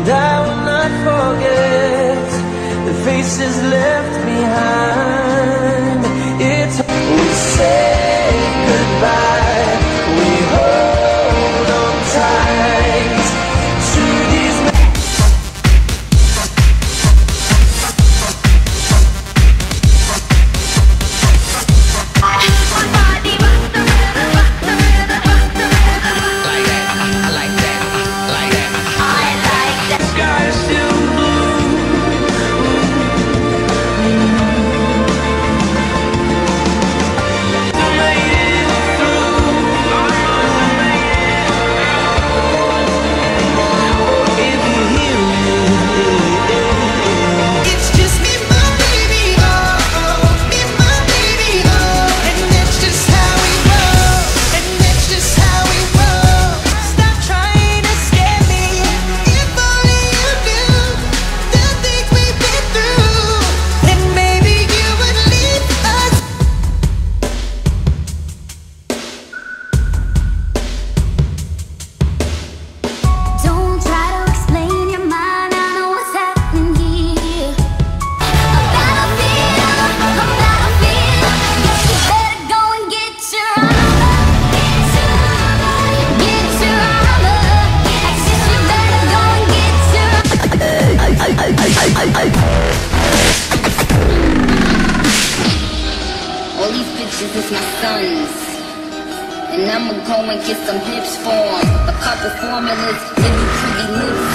And I will not forget the faces left behind. It's we say goodbye, we hold on tight to these all these bitches is my sons, and I'ma go and get some hips for 'em. A couple formulas, maybe pretty lips